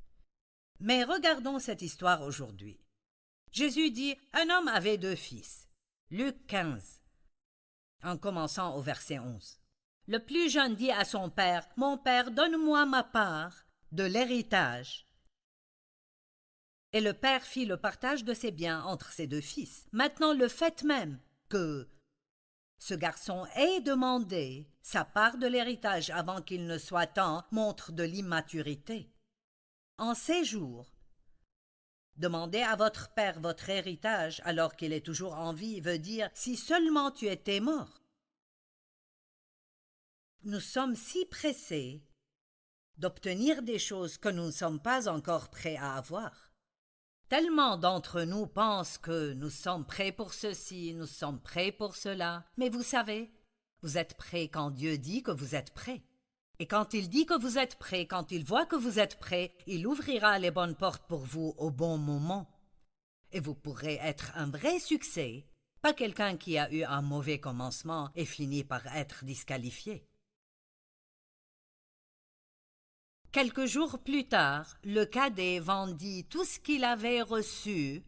B: Mais regardons cette histoire aujourd'hui. Jésus dit « Un homme avait 2 fils. » Luc 15, en commençant au verset 11. Le plus jeune dit à son père « Mon père, donne-moi ma part de l'héritage. » Et le père fit le partage de ses biens entre ses 2 fils. Maintenant, le fait même que ce garçon ait demandé sa part de l'héritage avant qu'il ne soit temps montre de l'immaturité. En ces jours, demander à votre père votre héritage alors qu'il est toujours en vie veut dire « si seulement tu étais mort ». Nous sommes si pressés d'obtenir des choses que nous ne sommes pas encore prêts à avoir. Tellement d'entre nous pensent que nous sommes prêts pour ceci, nous sommes prêts pour cela. Mais vous savez, vous êtes prêts quand Dieu dit que vous êtes prêts. Et quand il dit que vous êtes prêts, quand il voit que vous êtes prêts, il ouvrira les bonnes portes pour vous au bon moment. Et vous pourrez être un vrai succès, pas quelqu'un qui a eu un mauvais commencement et finit par être disqualifié. Quelques jours plus tard, le cadet vendit tout ce qu'il avait reçu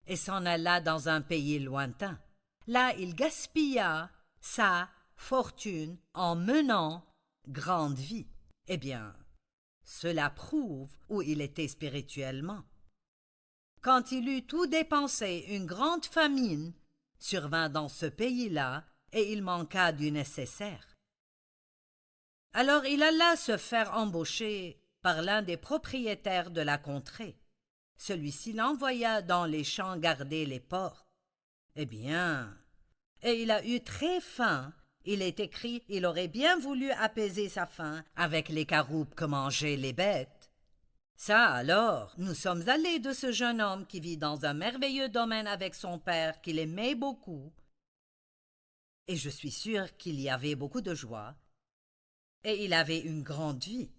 B: et s'en alla dans un pays lointain. Là, il gaspilla sa fortune en menant grande vie. Eh bien, cela prouve où il était spirituellement. Quand il eut tout dépensé, une grande famine survint dans ce pays-là et il manqua du nécessaire. Alors il alla se faire embaucher par l'un des propriétaires de la contrée. Celui-ci l'envoya dans les champs garder les porcs. Eh bien, et il a eu très faim. Il est écrit, il aurait bien voulu apaiser sa faim avec les caroupes que mangeaient les bêtes. Ça alors, nous sommes allés de ce jeune homme qui vit dans un merveilleux domaine avec son père qu'il aimait beaucoup. Et je suis sûre qu'il y avait beaucoup de joie. Et il avait une grande vie.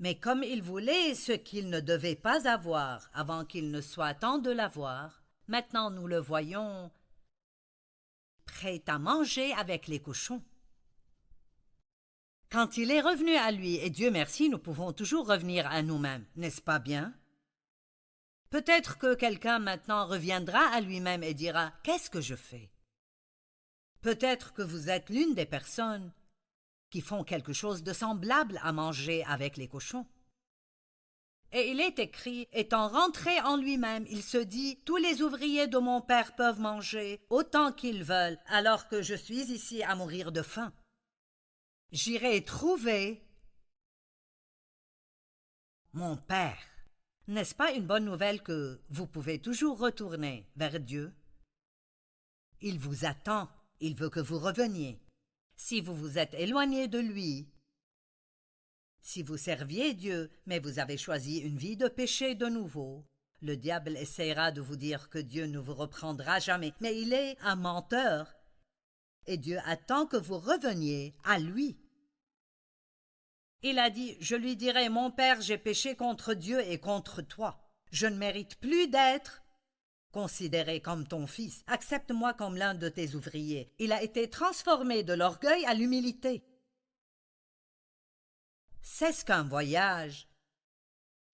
B: Mais comme il voulait ce qu'il ne devait pas avoir avant qu'il ne soit temps de l'avoir, maintenant nous le voyons prêt à manger avec les cochons. Quand il est revenu à lui, et Dieu merci, nous pouvons toujours revenir à nous-mêmes, n'est-ce pas bien? Peut-être que quelqu'un maintenant reviendra à lui-même et dira « Qu'est-ce que je fais ?» Peut-être que vous êtes l'une des personnes qui font quelque chose de semblable à manger avec les cochons. Et il est écrit, étant rentré en lui-même, il se dit, tous les ouvriers de mon père peuvent manger autant qu'ils veulent, alors que je suis ici à mourir de faim. J'irai trouver mon père. N'est-ce pas une bonne nouvelle que vous pouvez toujours retourner vers Dieu? Il vous attend, il veut que vous reveniez. Si vous vous êtes éloigné de lui, si vous serviez Dieu, mais vous avez choisi une vie de péché de nouveau, le diable essaiera de vous dire que Dieu ne vous reprendra jamais, mais il est un menteur, et Dieu attend que vous reveniez à lui. Il a dit, je lui dirai, mon père, j'ai péché contre Dieu et contre toi. Je ne mérite plus d'être considéré comme ton fils. Accepte-moi comme l'un de tes ouvriers. Il a été transformé de l'orgueil à l'humilité. C'est ce qu'un voyage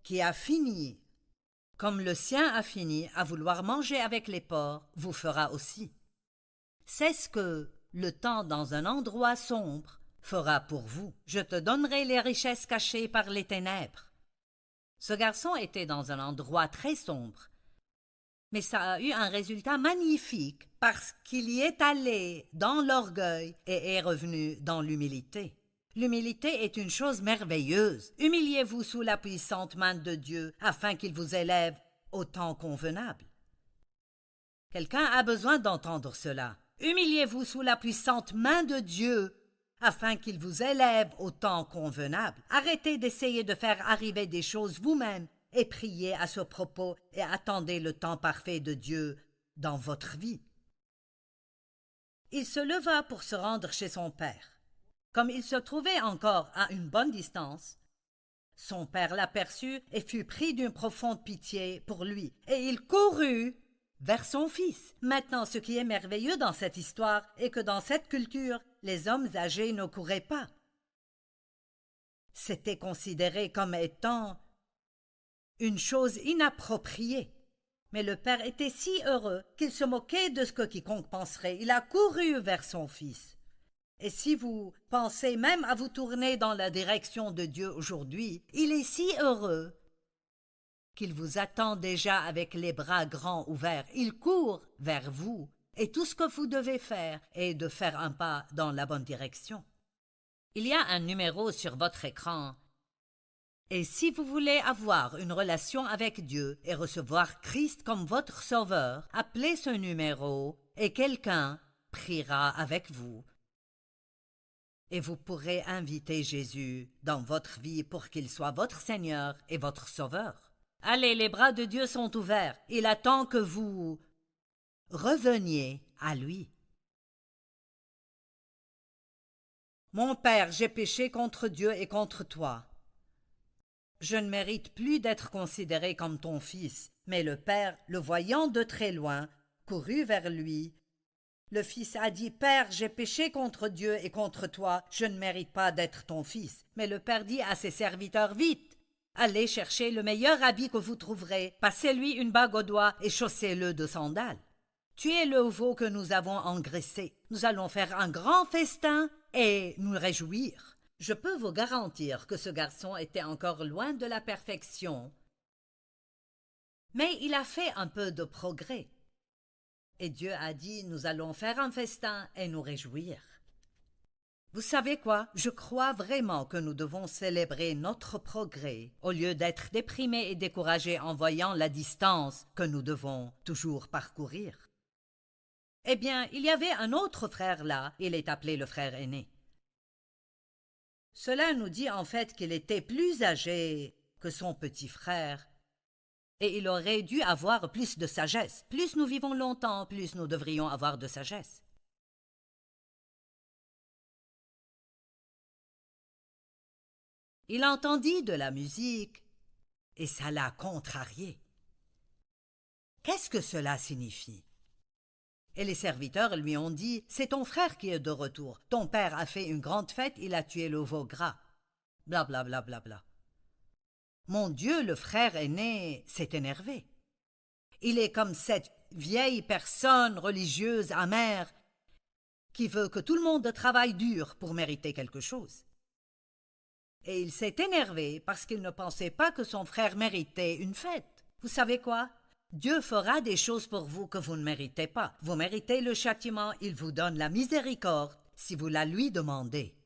B: qui a fini, comme le sien a fini, à vouloir manger avec les porcs, vous fera aussi. C'est ce que le temps dans un endroit sombre fera pour vous. Je te donnerai les richesses cachées par les ténèbres. Ce garçon était dans un endroit très sombre, mais ça a eu un résultat magnifique parce qu'il y est allé dans l'orgueil et est revenu dans l'humilité. L'humilité est une chose merveilleuse. Humiliez-vous sous la puissante main de Dieu afin qu'il vous élève au temps convenable. Quelqu'un a besoin d'entendre cela. Humiliez-vous sous la puissante main de Dieu afin qu'il vous élève au temps convenable. Arrêtez d'essayer de faire arriver des choses vous-même et priez à ce propos et attendez le temps parfait de Dieu dans votre vie. Il se leva pour se rendre chez son père. Comme il se trouvait encore à une bonne distance, son père l'aperçut et fut pris d'une profonde pitié pour lui, et il courut vers son fils. Maintenant, ce qui est merveilleux dans cette histoire est que dans cette culture, les hommes âgés ne couraient pas. C'était considéré comme étant une chose inappropriée. Mais le père était si heureux qu'il se moquait de ce que quiconque penserait. Il a couru vers son fils. Et si vous pensez même à vous tourner dans la direction de Dieu aujourd'hui, il est si heureux qu'il vous attend déjà avec les bras grands ouverts. Il court vers vous et tout ce que vous devez faire est de faire un pas dans la bonne direction. Il y a un numéro sur votre écran. Et si vous voulez avoir une relation avec Dieu et recevoir Christ comme votre sauveur, appelez ce numéro et quelqu'un priera avec vous. Et vous pourrez inviter Jésus dans votre vie pour qu'il soit votre Seigneur et votre Sauveur. Allez, les bras de Dieu sont ouverts. Il attend que vous reveniez à lui. Mon Père, j'ai péché contre Dieu et contre toi. Je ne mérite plus d'être considéré comme ton fils. Mais le Père, le voyant de très loin, courut vers lui. Le fils a dit, Père, j'ai péché contre Dieu et contre toi, je ne mérite pas d'être ton fils. Mais le Père dit à ses serviteurs, vite, allez chercher le meilleur habit que vous trouverez, passez-lui une bague au doigt et chaussez-le de sandales. Tuez le veau que nous avons engraissé. Nous allons faire un grand festin et nous réjouir. Je peux vous garantir que ce garçon était encore loin de la perfection. Mais il a fait un peu de progrès. Et Dieu a dit, nous allons faire un festin et nous réjouir. Vous savez quoi? Je crois vraiment que nous devons célébrer notre progrès au lieu d'être déprimés et découragés en voyant la distance que nous devons toujours parcourir. Eh bien, il y avait un autre frère là, il est appelé le frère aîné. Cela nous dit en fait qu'il était plus âgé que son petit frère. Et il aurait dû avoir plus de sagesse. Plus nous vivons longtemps, plus nous devrions avoir de sagesse. Il entendit de la musique et ça l'a contrarié. Qu'est-ce que cela signifie? Et les serviteurs lui ont dit, c'est ton frère qui est de retour. Ton père a fait une grande fête, il a tué le veau gras. Bla bla bla bla bla. Mon Dieu, le frère aîné s'est énervé. Il est comme cette vieille personne religieuse amère qui veut que tout le monde travaille dur pour mériter quelque chose. Et il s'est énervé parce qu'il ne pensait pas que son frère méritait une fête. Vous savez quoi? Dieu fera des choses pour vous que vous ne méritez pas. Vous méritez le châtiment, il vous donne la miséricorde si vous la lui demandez.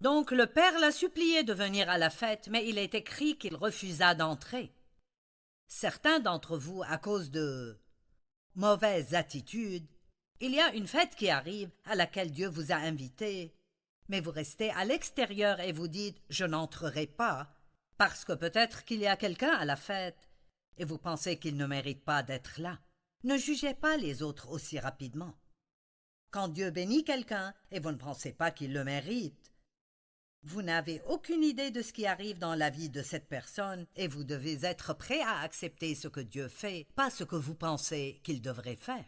B: Donc le père l'a supplié de venir à la fête, mais il est écrit qu'il refusa d'entrer. Certains d'entre vous, à cause de mauvaises attitudes, il y a une fête qui arrive à laquelle Dieu vous a invité, mais vous restez à l'extérieur et vous dites « je n'entrerai pas » parce que peut-être qu'il y a quelqu'un à la fête et vous pensez qu'il ne mérite pas d'être là. Ne jugez pas les autres aussi rapidement. Quand Dieu bénit quelqu'un et vous ne pensez pas qu'il le mérite, vous n'avez aucune idée de ce qui arrive dans la vie de cette personne et vous devez être prêt à accepter ce que Dieu fait, pas ce que vous pensez qu'il devrait faire.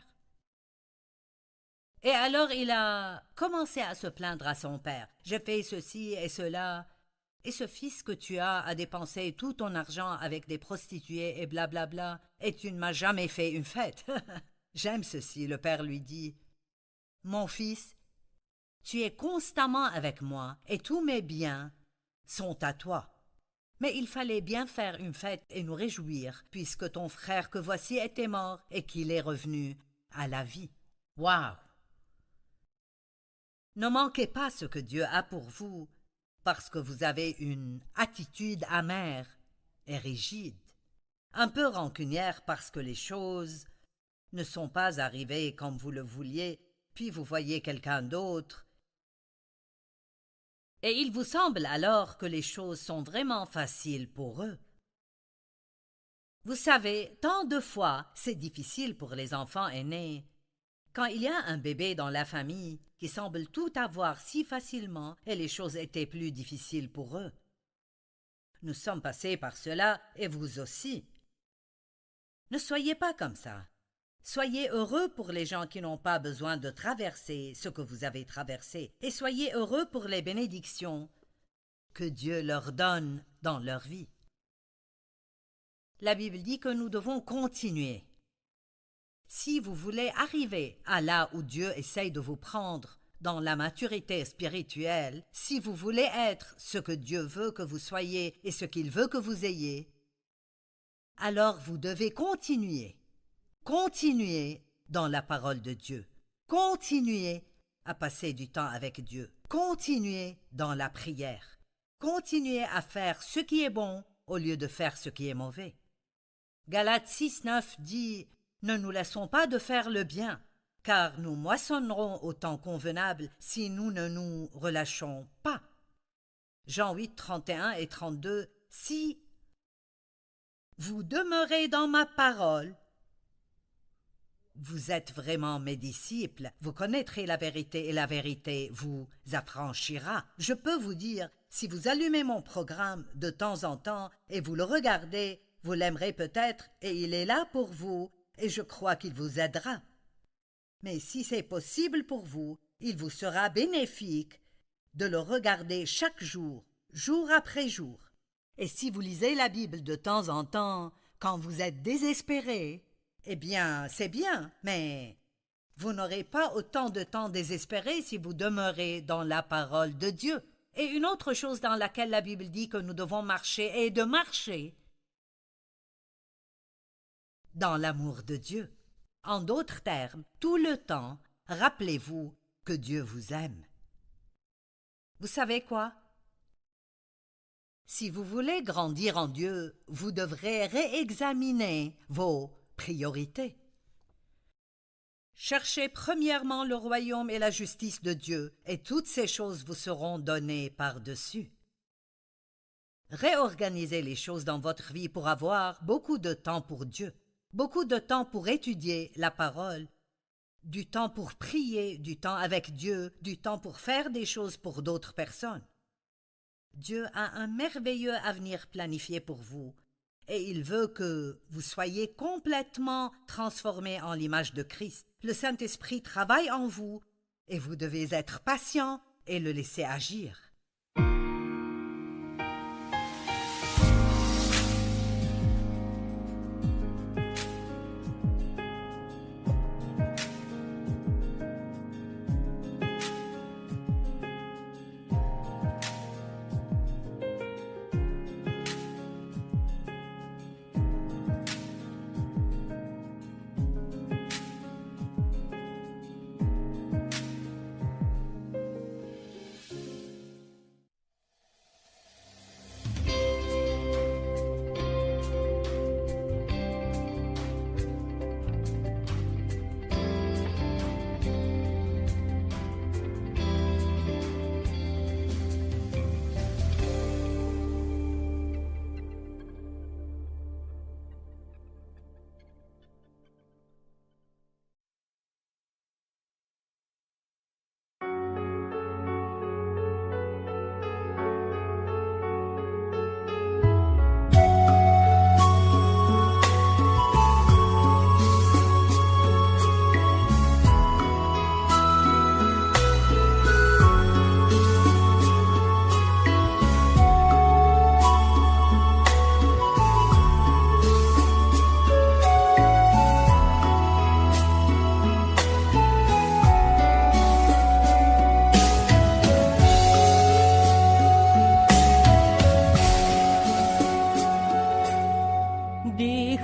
B: Et alors il a commencé à se plaindre à son père. « J'ai fait ceci et cela, et ce fils que tu as a dépensé tout ton argent avec des prostituées et blablabla, et tu ne m'as jamais fait une fête. » J'aime ceci, le père lui dit. « Mon fils, tu es constamment avec moi, et tous mes biens sont à toi. Mais il fallait bien faire une fête et nous réjouir, puisque ton frère que voici était mort et qu'il est revenu à la vie. » Waouh! Ne manquez pas ce que Dieu a pour vous, parce que vous avez une attitude amère et rigide, un peu rancunière parce que les choses ne sont pas arrivées comme vous le vouliez, puis vous voyez quelqu'un d'autre. Et il vous semble alors que les choses sont vraiment faciles pour eux. Vous savez, tant de fois, c'est difficile pour les enfants aînés. Quand il y a un bébé dans la famille qui semble tout avoir si facilement et les choses étaient plus difficiles pour eux. Nous sommes passés par cela et vous aussi. Ne soyez pas comme ça. Soyez heureux pour les gens qui n'ont pas besoin de traverser ce que vous avez traversé et soyez heureux pour les bénédictions que Dieu leur donne dans leur vie. La Bible dit que nous devons continuer. Si vous voulez arriver à là où Dieu essaye de vous prendre dans la maturité spirituelle, si vous voulez être ce que Dieu veut que vous soyez et ce qu'il veut que vous ayez, alors vous devez continuer. Continuez dans la parole de Dieu. Continuez à passer du temps avec Dieu. Continuez dans la prière. Continuez à faire ce qui est bon au lieu de faire ce qui est mauvais. Galates 6, 9 dit « Ne nous laissons pas de faire le bien, car nous moissonnerons au temps convenable si nous ne nous relâchons pas. Jean 8, 31 et 32. Si vous demeurez dans ma parole, vous êtes vraiment mes disciples, vous connaîtrez la vérité et la vérité vous affranchira. Je peux vous dire, si vous allumez mon programme de temps en temps et vous le regardez, vous l'aimerez peut-être et il est là pour vous et je crois qu'il vous aidera. Mais si c'est possible pour vous, il vous sera bénéfique de le regarder chaque jour, jour après jour. Et si vous lisez la Bible de temps en temps, quand vous êtes désespéré, eh bien, c'est bien, mais vous n'aurez pas autant de temps désespéré si vous demeurez dans la parole de Dieu. Et une autre chose dans laquelle la Bible dit que nous devons marcher est de marcher dans l'amour de Dieu. En d'autres termes, tout le temps, rappelez-vous que Dieu vous aime. Vous savez quoi? Si vous voulez grandir en Dieu, vous devrez réexaminer vos priorités. Cherchez premièrement le royaume et la justice de Dieu, et toutes ces choses vous seront données par-dessus. Réorganisez les choses dans votre vie pour avoir beaucoup de temps pour Dieu, beaucoup de temps pour étudier la parole, du temps pour prier, du temps avec Dieu, du temps pour faire des choses pour d'autres personnes. Dieu a un merveilleux avenir planifié pour vous, et il veut que vous soyez complètement transformés en l'image de Christ. Le Saint-Esprit travaille en vous, et vous devez être patient et le laisser agir.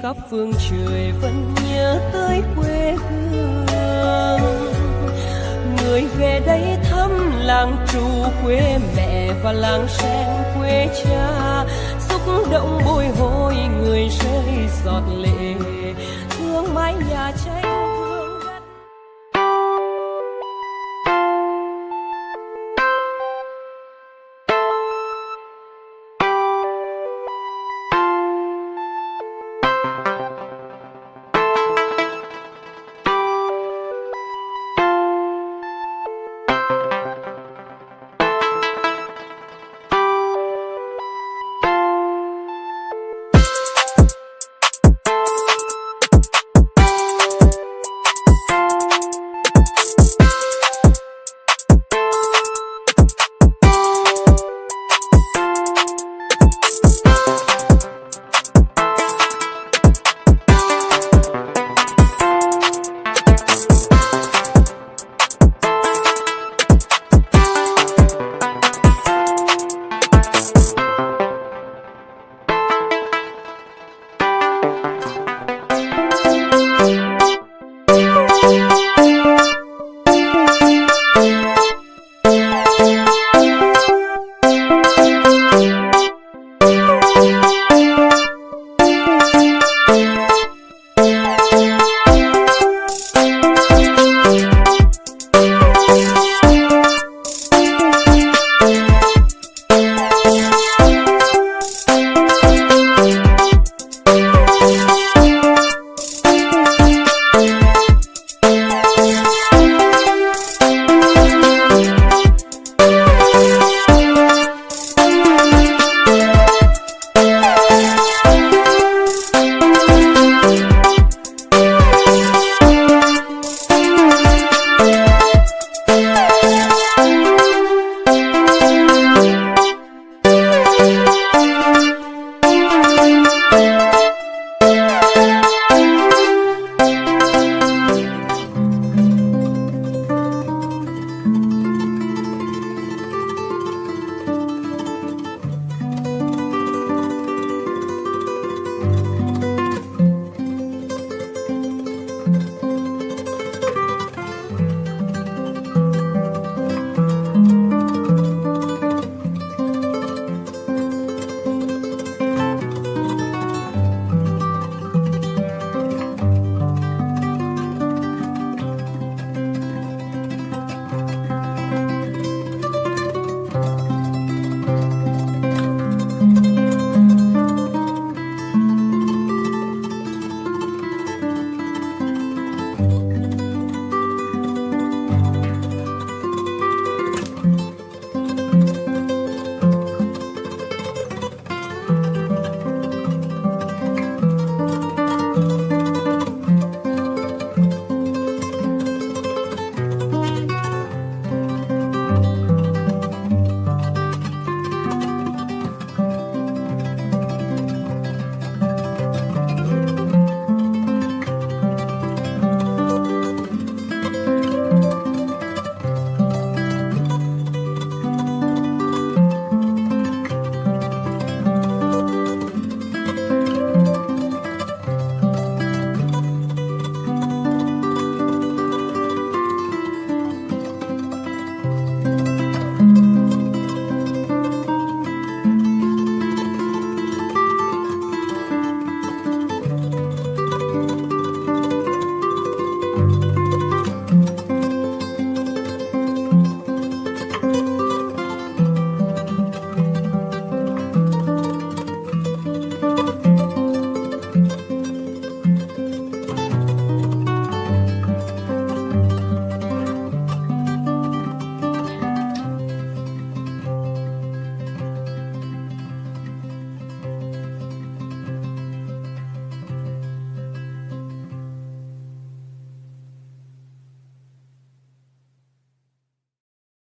C: khắp phương trời vẫn nhớ tới quê hương. Người về đây thăm làng trù quê mẹ và làng sen quê cha, xúc động bồi hồi người rơi giọt lệ thương mái nhà tranh.